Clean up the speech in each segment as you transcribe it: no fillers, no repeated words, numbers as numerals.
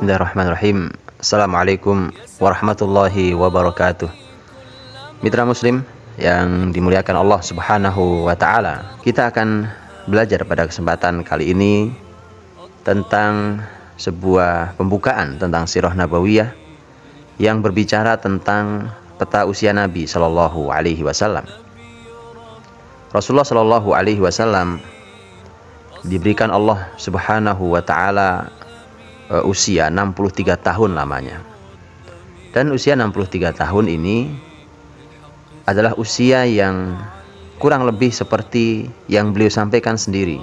Bismillahirrahmanirrahim. Assalamualaikum warahmatullahi wabarakatuh. Mitra muslim yang dimuliakan Allah subhanahu wa ta'ala, kita akan belajar pada kesempatan kali ini tentang sebuah pembukaan tentang sirah nabawiyah yang berbicara tentang peta usia Nabi Sallallahu Alaihi Wasallam. Rasulullah Sallallahu Alaihi Wasallam diberikan Allah subhanahu wa ta'ala usia 63 tahun lamanya. Dan usia 63 tahun ini adalah usia yang kurang lebih seperti yang beliau sampaikan sendiri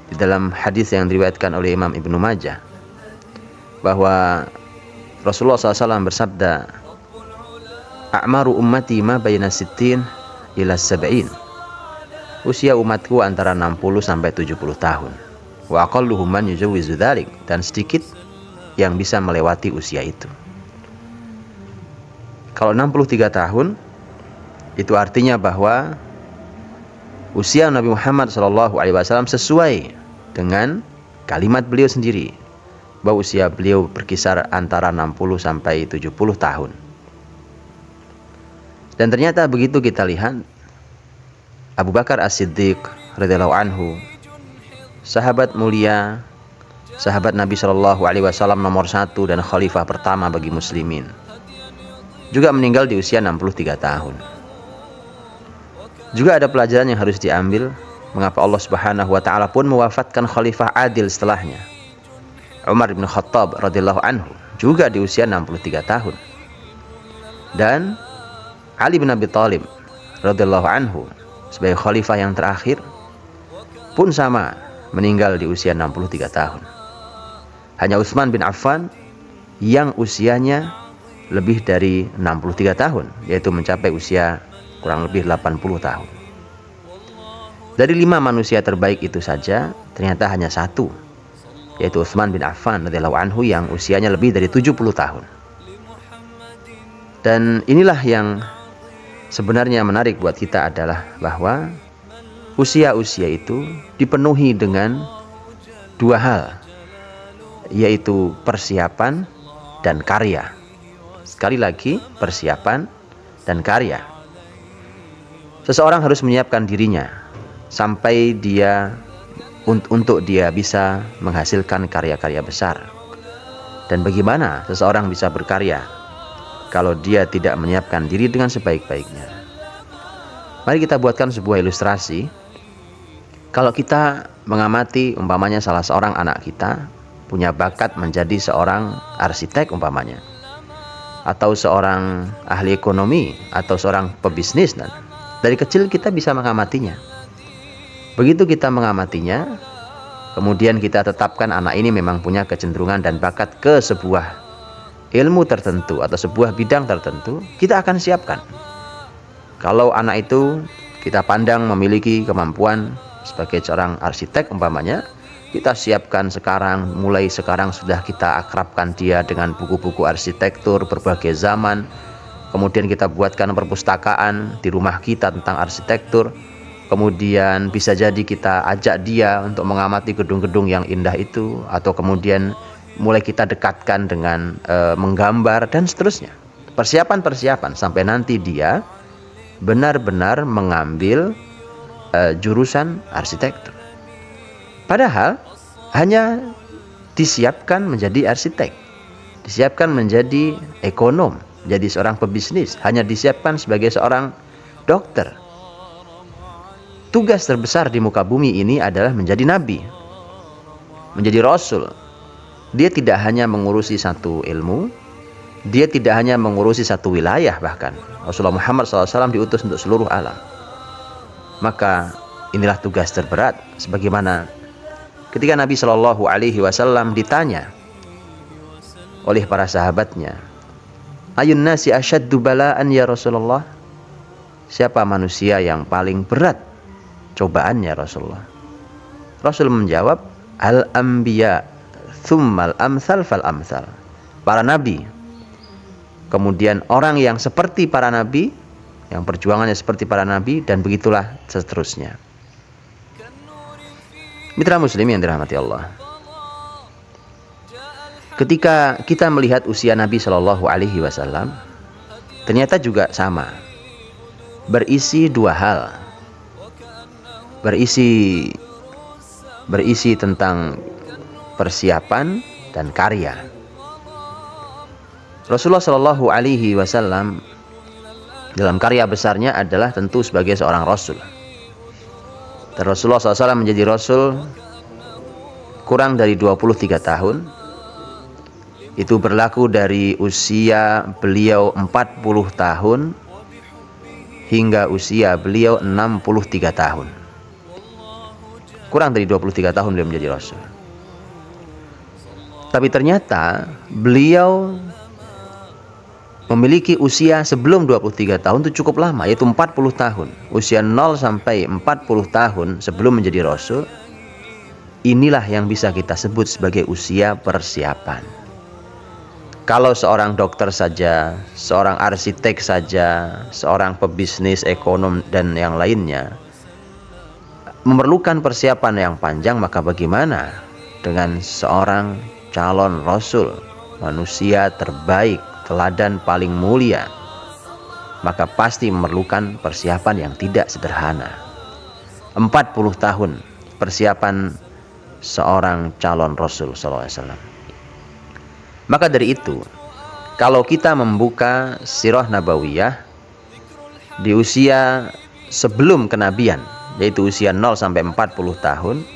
di dalam hadis yang diriwayatkan oleh Imam Ibnu Majah, bahwa Rasulullah SAW bersabda, "A'maru ummati ma baina sittin ila sab'in." Usia umatku antara 60 sampai 70 tahun. Wa aqalluhum man yujawwizu dzalik, dan sedikit yang bisa melewati usia itu. Kalau 63 tahun itu artinya bahwa usia Nabi Muhammad SAW sesuai dengan kalimat beliau sendiri, bahwa usia beliau berkisar antara 60 sampai 70 tahun. Dan ternyata begitu kita lihat, Abu Bakar As-Siddiq radhiyallahu anhu, sahabat mulia, sahabat Nabi SAW nomor 1 dan khalifah pertama bagi muslimin, juga meninggal di usia 63 tahun. Juga ada pelajaran yang harus diambil, mengapa Allah Subhanahu wa ta'ala pun mewafatkan khalifah adil setelahnya, Umar bin Khattab radhiyallahu anhu, juga di usia 63 tahun. Dan Ali bin Abi Thalib radhiyallahu anhu sebagai khalifah yang terakhir pun sama, meninggal di usia 63 tahun. Hanya Utsman bin Affan yang usianya lebih dari 63 tahun, yaitu mencapai usia kurang lebih 80 tahun. Dari 5 manusia terbaik itu saja, ternyata hanya satu, yaitu Utsman bin Affan radhiyallahu anhu yang usianya lebih dari 70 tahun. Dan inilah yang sebenarnya menarik buat kita, adalah bahwa usia-usia itu dipenuhi dengan dua hal, yaitu persiapan dan karya. Sekali lagi, persiapan dan karya. Seseorang harus menyiapkan dirinya sampai dia untuk dia bisa menghasilkan karya-karya besar. Dan bagaimana seseorang bisa berkarya kalau dia tidak menyiapkan diri dengan sebaik-baiknya? Mari kita buatkan sebuah ilustrasi. Kalau kita mengamati umpamanya salah seorang anak kita punya bakat menjadi seorang arsitek umpamanya, atau seorang ahli ekonomi, atau seorang pebisnis, dan dari kecil kita bisa mengamatinya. Begitu kita mengamatinya, kemudian kita tetapkan anak ini memang punya kecenderungan dan bakat ke sebuah ilmu tertentu atau sebuah bidang tertentu, kita akan siapkan. Kalau anak itu kita pandang memiliki kemampuan sebagai seorang arsitek umpamanya, kita siapkan sekarang, mulai sekarang sudah kita akrabkan dia dengan buku-buku arsitektur berbagai zaman. Kemudian kita buatkan perpustakaan di rumah kita tentang arsitektur. Kemudian bisa jadi kita ajak dia untuk mengamati gedung-gedung yang indah itu, atau kemudian mulai kita dekatkan dengan menggambar dan seterusnya. Persiapan-persiapan sampai nanti dia benar-benar mengambil jurusan arsitektur. Padahal hanya disiapkan menjadi arsitek, disiapkan menjadi ekonom, menjadi seorang pebisnis, hanya disiapkan sebagai seorang dokter. Tugas terbesar di muka bumi ini adalah menjadi nabi, menjadi rasul. Dia tidak hanya mengurusi satu ilmu, dia tidak hanya mengurusi satu wilayah, bahkan Rasulullah Muhammad SAW diutus untuk seluruh alam. Maka inilah tugas terberat, sebagaimana ketika Nabi Shallallahu Alaihi Wasallam ditanya oleh para sahabatnya, "Ayun nasi asyaddu bala'an ya Rasulullah?" Siapa manusia yang paling berat cobaannya Rasulullah? Rasul menjawab, "Al-anbiya, tsummal amsal fal amsal." Para nabi, kemudian orang yang seperti para nabi, yang perjuangannya seperti para nabi, dan begitulah seterusnya. Mitra muslim yang dirahmati Allah, ketika kita melihat usia Nabi Shallallahu Alaihi Wasallam, ternyata juga sama, berisi dua hal, berisi tentang persiapan dan karya. Rasulullah Shallallahu Alaihi Wasallam dalam karya besarnya adalah tentu sebagai seorang Rasul. Dan Rasulullah SAW menjadi Rasul kurang dari 23 tahun. Itu berlaku dari usia beliau 40 tahun hingga usia beliau 63 tahun. Kurang dari 23 tahun beliau menjadi Rasul. Tapi ternyata beliau memiliki usia sebelum 23 tahun itu cukup lama, yaitu 40 tahun. Usia 0 sampai 40 tahun sebelum menjadi Rasul, inilah yang bisa kita sebut sebagai usia persiapan. Kalau seorang dokter saja, seorang arsitek saja, seorang pebisnis, ekonom, dan yang lainnya memerlukan persiapan yang panjang, maka bagaimana dengan seorang calon Rasul, manusia terbaik, teladan paling mulia, maka pasti memerlukan persiapan yang tidak sederhana. 40 tahun persiapan seorang calon Rasul SAW. Maka dari itu, kalau kita membuka sirah nabawiyah di usia sebelum kenabian, yaitu usia 0 sampai 40 tahun,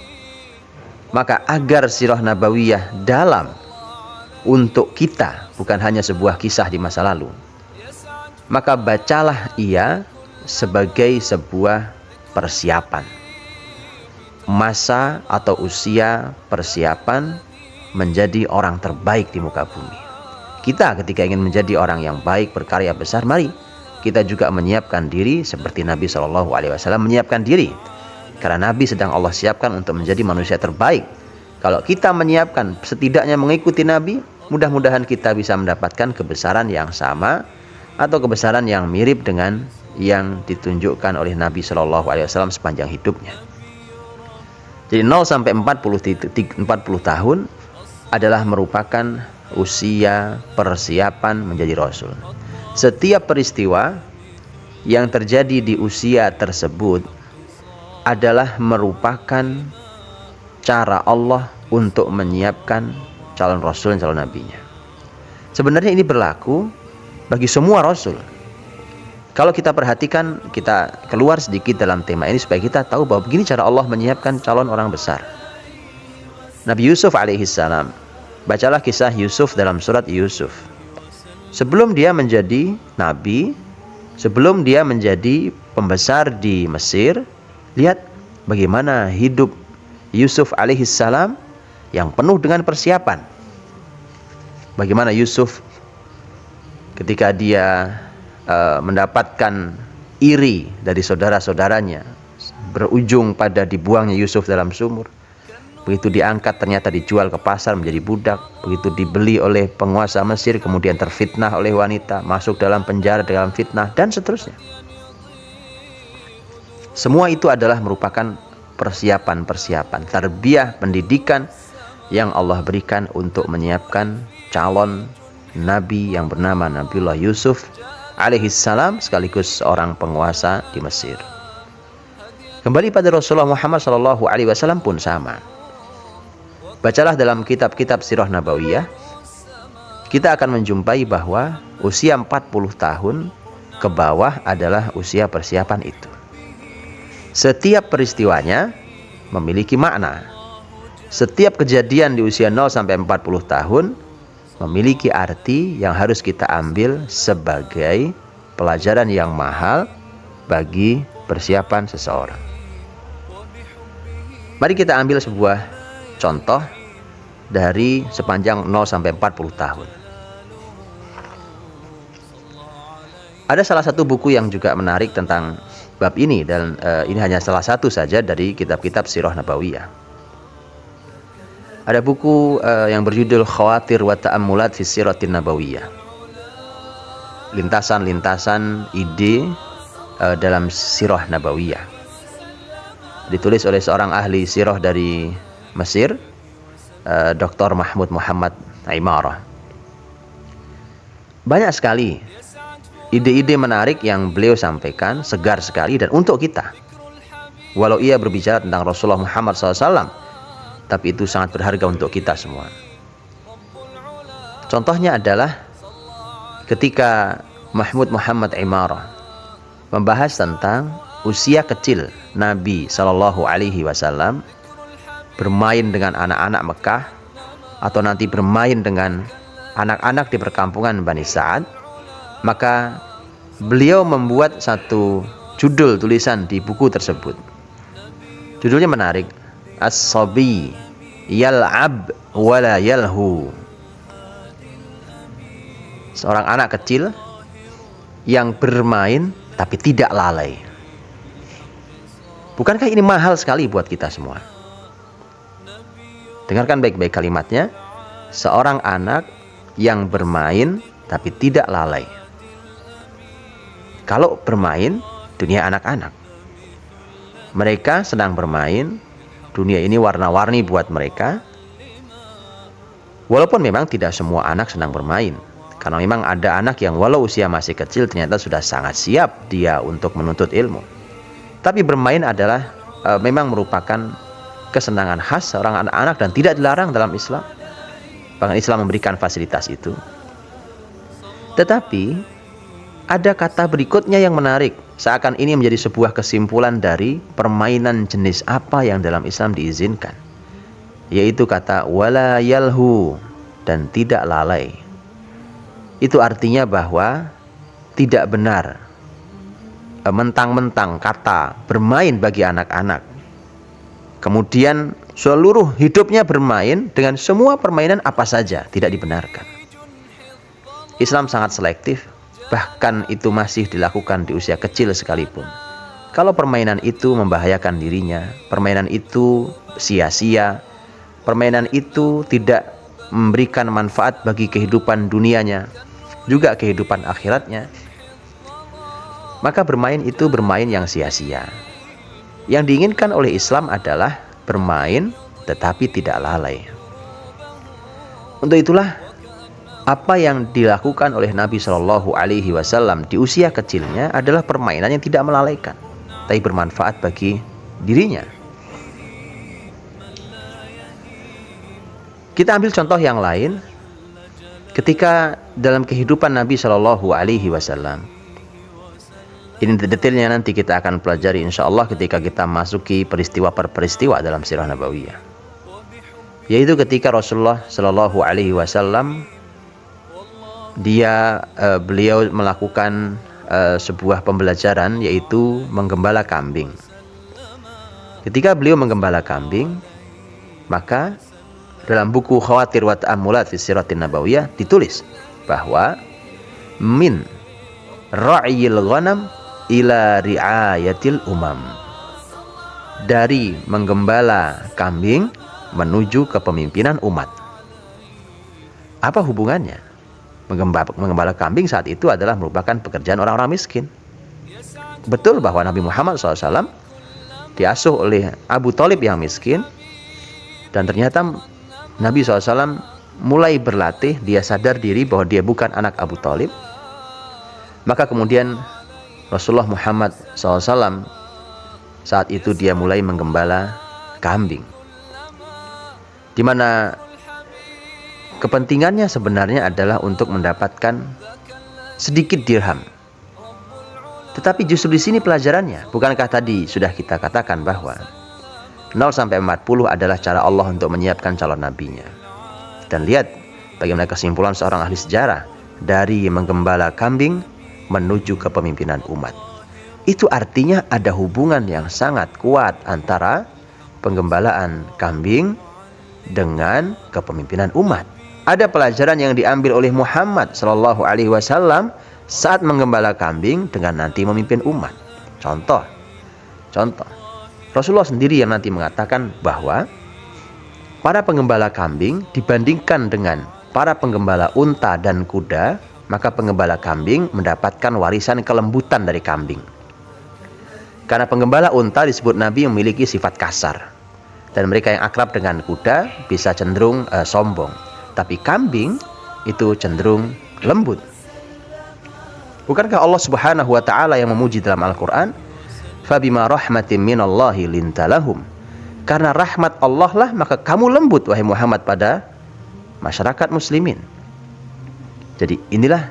maka agar sirah nabawiyah dalam untuk kita, bukan hanya sebuah kisah di masa lalu, maka bacalah ia sebagai sebuah persiapan, masa atau usia persiapan menjadi orang terbaik di muka bumi. Kita ketika ingin menjadi orang yang baik, berkarya besar, mari kita juga menyiapkan diri seperti Nabi SAW menyiapkan diri, karena Nabi sedang Allah siapkan untuk menjadi manusia terbaik. Kalau kita menyiapkan setidaknya mengikuti Nabi, mudah-mudahan kita bisa mendapatkan kebesaran yang sama atau kebesaran yang mirip dengan yang ditunjukkan oleh Nabi SAW sepanjang hidupnya. Jadi 0 sampai 40 tahun adalah merupakan usia persiapan menjadi Rasul. Setiap peristiwa yang terjadi di usia tersebut adalah merupakan cara Allah untuk menyiapkan calon Rasul dan calon Nabinya. Sebenarnya ini berlaku bagi semua Rasul. Kalau kita perhatikan, kita keluar sedikit dalam tema ini supaya kita tahu bahwa begini cara Allah menyiapkan calon orang besar. Nabi Yusuf alaihissalam, bacalah kisah Yusuf dalam surat Yusuf. Sebelum dia menjadi nabi, sebelum dia menjadi pembesar di Mesir, lihat bagaimana hidup Yusuf alaihissalam yang penuh dengan persiapan. Bagaimana Yusuf ketika dia mendapatkan iri dari saudara-saudaranya, berujung pada dibuangnya Yusuf dalam sumur. Begitu diangkat ternyata dijual ke pasar menjadi budak. Begitu dibeli oleh penguasa Mesir, kemudian terfitnah oleh wanita, masuk dalam penjara dalam fitnah, dan seterusnya. Semua itu adalah merupakan persiapan-persiapan, tarbiyah, pendidikan yang Allah berikan untuk menyiapkan calon Nabi yang bernama Nabiullah Yusuf alaihissalam, sekaligus seorang penguasa di Mesir. Kembali pada Rasulullah Muhammad SAW pun sama. Bacalah dalam kitab-kitab sirah nabawiyah, kita akan menjumpai bahwa usia 40 tahun ke bawah adalah usia persiapan itu. Setiap peristiwanya memiliki makna. Setiap kejadian di usia 0 sampai 40 tahun memiliki arti yang harus kita ambil sebagai pelajaran yang mahal bagi persiapan seseorang. Mari kita ambil sebuah contoh dari sepanjang 0 sampai 40 tahun. Ada salah satu buku yang juga menarik tentang bab ini, dan ini hanya salah satu saja dari kitab-kitab sirah nabawiyah. Ada buku yang berjudul Khawatir wa Ta'ammulat fi Siratin Nabawiyah. Lintasan-lintasan ide dalam sirah nabawiyah. Ditulis oleh seorang ahli sirah dari Mesir, Dr. Mahmud Muhammad Imarah. Banyak sekali ide-ide menarik yang beliau sampaikan, segar sekali dan untuk kita. Walau ia berbicara tentang Rasulullah Muhammad SAW, tapi itu sangat berharga untuk kita semua. Contohnya adalah ketika Mahmud Muhammad Imarah membahas tentang usia kecil Nabi SAW bermain dengan anak-anak Mekah atau nanti bermain dengan anak-anak di perkampungan Bani Sa'ad, maka beliau membuat satu judul tulisan di buku tersebut. Judulnya menarik, As-Sabi Yal'ab Wala Yalhu. Seorang anak kecil yang bermain tapi tidak lalai. Bukankah ini mahal sekali buat kita semua? Dengarkan baik-baik kalimatnya. Seorang anak yang bermain tapi tidak lalai. Kalau bermain, dunia anak-anak. Mereka sedang bermain, dunia ini warna-warni buat mereka. Walaupun memang tidak semua anak sedang bermain. Karena memang ada anak yang walau usia masih kecil ternyata sudah sangat siap dia untuk menuntut ilmu. Tapi bermain adalah memang merupakan kesenangan khas seorang anak-anak dan tidak dilarang dalam Islam. Bahkan Islam memberikan fasilitas itu. Tetapi ada kata berikutnya yang menarik. Seakan ini menjadi sebuah kesimpulan dari permainan jenis apa yang dalam Islam diizinkan. Yaitu kata wala yalhu, dan tidak lalai. Itu artinya bahwa tidak benar mentang-mentang kata bermain bagi anak-anak, kemudian seluruh hidupnya bermain dengan semua permainan apa saja, tidak dibenarkan. Islam sangat selektif, bahkan itu masih dilakukan di usia kecil sekalipun. Kalau permainan itu membahayakan dirinya, permainan itu sia-sia, permainan itu tidak memberikan manfaat bagi kehidupan dunianya, juga kehidupan akhiratnya, maka bermain itu bermain yang sia-sia. Yang diinginkan oleh Islam adalah bermain tetapi tidak lalai. Untuk itulah apa yang dilakukan oleh Nabi Shallallahu Alaihi Wasallam di usia kecilnya adalah permainan yang tidak melalaikan, tapi bermanfaat bagi dirinya. Kita ambil contoh yang lain. Ketika dalam kehidupan Nabi Shallallahu Alaihi Wasallam, ini detailnya nanti kita akan pelajari insya Allah ketika kita masuki peristiwa per peristiwa dalam sirah Nabawiyah. Yaitu ketika Rasulullah Shallallahu Alaihi Wasallam beliau melakukan sebuah pembelajaran, yaitu menggembala kambing. Ketika beliau menggembala kambing, maka dalam buku Khawatir wa Ta'ammulat fi Siratin Nabawiyah ditulis bahwa min ra'yil ghanam ila ri'ayatil umam, dari menggembala kambing menuju kepemimpinan umat. Apa hubungannya? Menggembala kambing saat itu adalah merupakan pekerjaan orang-orang miskin. Betul bahwa Nabi Muhammad SAW diasuh oleh Abu Thalib yang miskin, dan ternyata Nabi SAW mulai berlatih, dia sadar diri bahwa dia bukan anak Abu Thalib. Maka kemudian Rasulullah Muhammad SAW saat itu dia mulai menggembala kambing, di mana kepentingannya sebenarnya adalah untuk mendapatkan sedikit dirham. Tetapi justru di sini pelajarannya. Bukankah tadi sudah kita katakan bahwa 0 sampai 40 adalah cara Allah untuk menyiapkan calon nabinya. Dan lihat bagaimana kesimpulan seorang ahli sejarah dari menggembala kambing menuju kepemimpinan umat. Itu artinya ada hubungan yang sangat kuat antara penggembalaan kambing dengan kepemimpinan umat. Ada pelajaran yang diambil oleh Muhammad Shallallahu Alaihi Wasallam saat menggembala kambing dengan nanti memimpin umat. Contoh. Rasulullah sendiri yang nanti mengatakan bahwa para penggembala kambing dibandingkan dengan para penggembala unta dan kuda, maka penggembala kambing mendapatkan warisan kelembutan dari kambing. Karena penggembala unta disebut Nabi memiliki sifat kasar, dan mereka yang akrab dengan kuda bisa cenderung sombong. Tapi kambing itu cenderung lembut. Bukankah Allah Subhanahu wa taala yang memuji dalam Al-Qur'an, "Fabima rahmatin minallahi lintalahum." Karena rahmat Allah lah maka kamu lembut wahai Muhammad pada masyarakat muslimin. Jadi inilah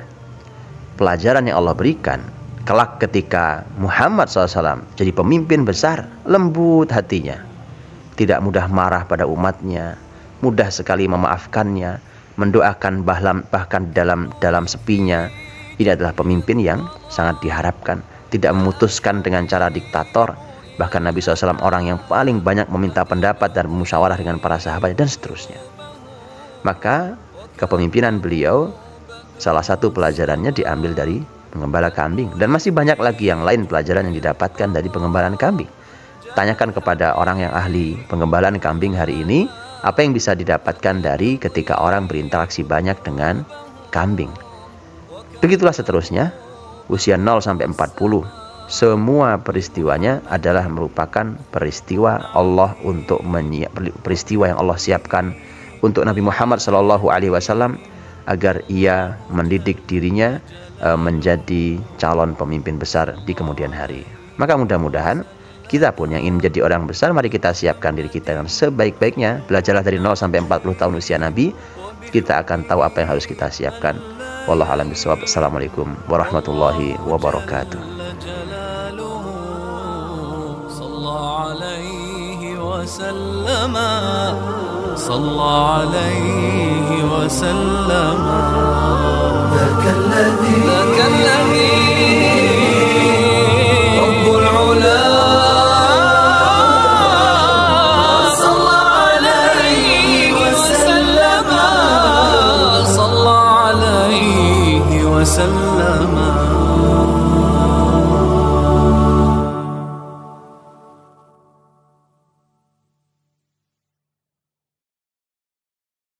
pelajaran yang Allah berikan. Kelak ketika Muhammad SAW jadi pemimpin besar, lembut hatinya, tidak mudah marah pada umatnya, mudah sekali memaafkannya, mendoakan bahkan dalam sepinya. Ini adalah pemimpin yang sangat diharapkan, tidak memutuskan dengan cara diktator. Bahkan Nabi SAW orang yang paling banyak meminta pendapat dan bermusyawarah dengan para sahabat dan seterusnya. Maka kepemimpinan beliau salah satu pelajarannya diambil dari penggembala kambing, dan masih banyak lagi yang lain pelajaran yang didapatkan dari penggembalaan kambing. Tanyakan kepada orang yang ahli penggembalaan kambing hari ini, apa yang bisa didapatkan dari ketika orang berinteraksi banyak dengan kambing. Begitulah seterusnya, usia 0 sampai 40. Semua peristiwanya adalah merupakan peristiwa Allah peristiwa yang Allah siapkan untuk Nabi Muhammad SAW agar ia mendidik dirinya menjadi calon pemimpin besar di kemudian hari. Maka mudah-mudahan kita pun yang ingin menjadi orang besar, mari kita siapkan diri kita dengan sebaik-baiknya. Belajarlah dari 0 sampai 40 tahun usia Nabi. Kita akan tahu apa yang harus kita siapkan. Wallahu a'lam bishawab. Assalamualaikum warahmatullahi wabarakatuh. صلى عليه وسلم ذاك الذي